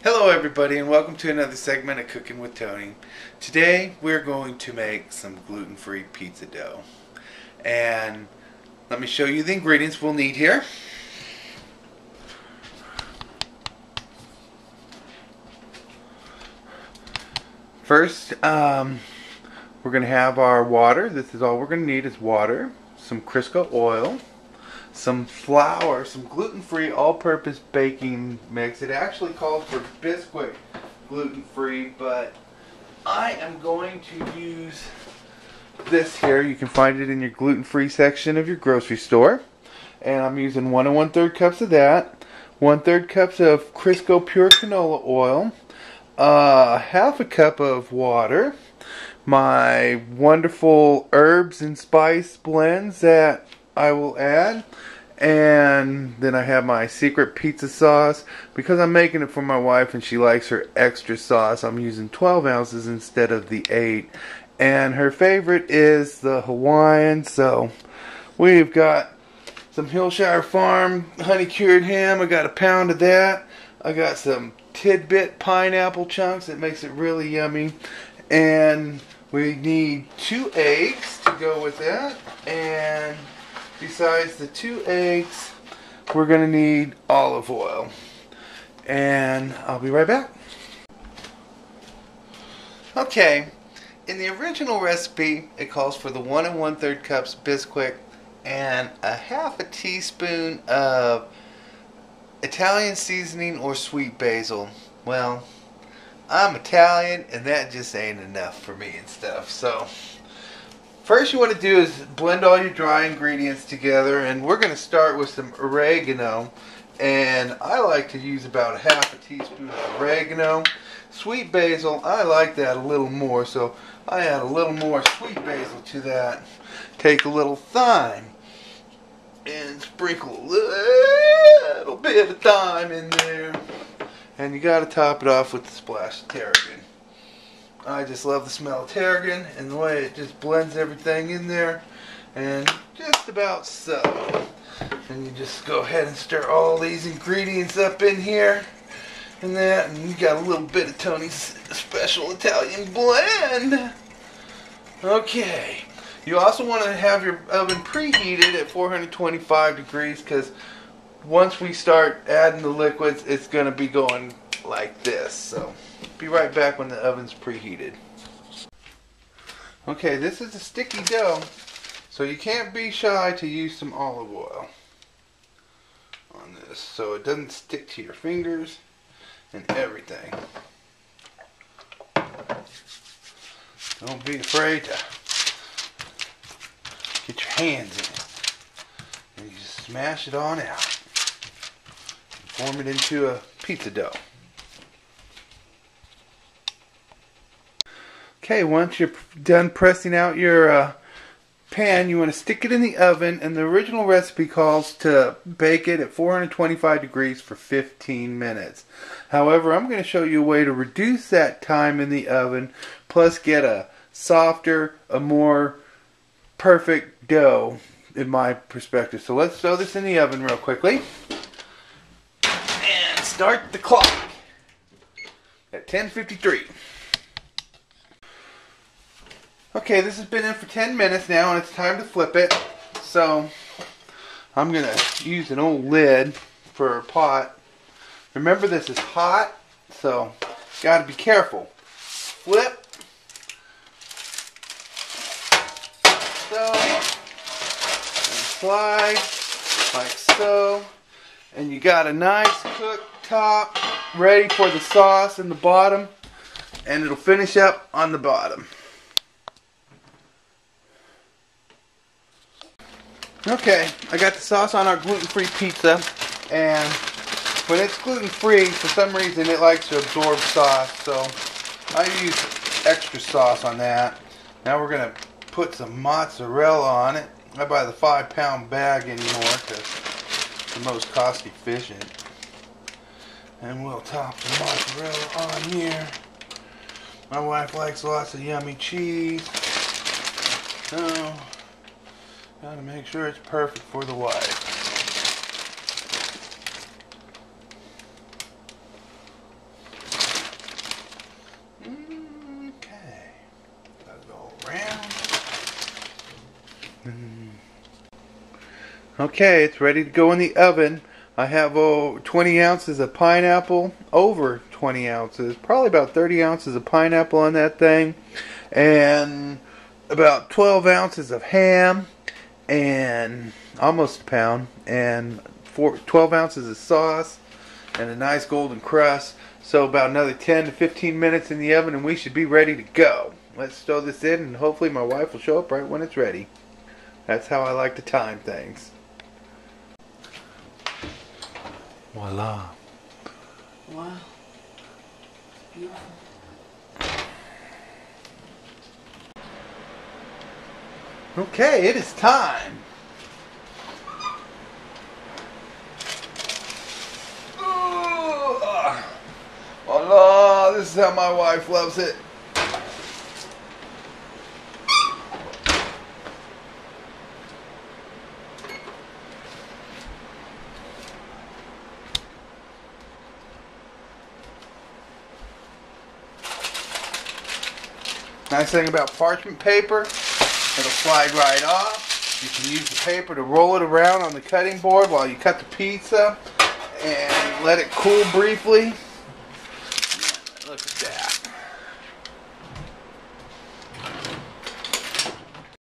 Hello everybody and welcome to another segment of Cooking with Tony. Today we're going to make some gluten-free pizza dough. And let me show you the ingredients we'll need here. First, we're going to have our water. This is all we're going to need is water, some Crisco oil, some flour, some gluten-free all-purpose baking mix. It actually calls for Bisquick gluten-free, but I am going to use this here. You can find it in your gluten-free section of your grocery store. And I'm using 1 1/3 cups of that, 1/3 cups of Crisco pure canola oil, half a cup of water, my wonderful herbs and spice blends that I will add, and then I have my secret pizza sauce. Because I'm making it for my wife and she likes her extra sauce, I'm using 12 ounces instead of the 8, and her favorite is the Hawaiian. So we've got some Hillshire Farm honey cured ham. I got a pound of that. I got some tidbit pineapple chunks. It makes it really yummy. And we need 2 eggs to go with that. And besides the 2 eggs, we're going to need olive oil. And I'll be right back. Okay, in the original recipe, it calls for the 1 1/3 cups Bisquick and a half a teaspoon of Italian seasoning or sweet basil. Well, I'm Italian and that just ain't enough for me and stuff. So first you want to do is blend all your dry ingredients together, and we're going to start with some oregano, and I like to use about a half a teaspoon of oregano. Sweet basil, I like that a little more, so I add a little more sweet basil to that. Take a little thyme and sprinkle a little bit of thyme in there, and you got to top it off with a splash of tarragon. I just love the smell of tarragon and the way it just blends everything in there, and just about so. And you just go ahead and stir all these ingredients up in here and that, and you got a little bit of Tony's special Italian blend. Okay. You also want to have your oven preheated at 425 degrees, because once we start adding the liquids, it's going to be going like this. So be right back when the oven's preheated. Okay, this is a sticky dough, so you can't be shy to use some olive oil on this so it doesn't stick to your fingers and everything. Don't be afraid to get your hands in it, and you just smash it on out. Form it into a pizza dough. Okay, once you're done pressing out your pan, you want to stick it in the oven, and the original recipe calls to bake it at 425 degrees for 15 minutes. However, I'm going to show you a way to reduce that time in the oven, plus get a softer, a more perfect dough in my perspective. So let's throw this in the oven real quickly and start the clock at 10:53. Okay, this has been in for 10 minutes now, and it's time to flip it. So I'm going to use an old lid for a pot. Remember, this is hot, so got to be careful. Flip. So, and slide like so, and you got a nice cooked top ready for the sauce in the bottom, and it'll finish up on the bottom. Okay, I got the sauce on our gluten-free pizza, and when it's gluten-free, for some reason it likes to absorb sauce, so I use extra sauce on that. Now we're going to put some mozzarella on it. I buy the 5-pound bag anymore because it's the most cost efficient. And we'll top the mozzarella on here. My wife likes lots of yummy cheese, so gotta make sure it's perfect for the wife. Okay, it's ready to go in the oven. I have 20 ounces of pineapple, over 20 ounces, probably about 30 ounces of pineapple on that thing, and about 12 ounces of ham, and almost a pound, and 12 ounces of sauce, and a nice golden crust. So about another 10 to 15 minutes in the oven and we should be ready to go. Let's stow this in and hopefully my wife will show up right when it's ready. That's how I like to time things. Voila. Wow. Beautiful. Okay, it is time. Voila, this is how my wife loves it. Nice thing about parchment paper, it'll slide right off. You can use the paper to roll it around on the cutting board while you cut the pizza and let it cool briefly. Look at that.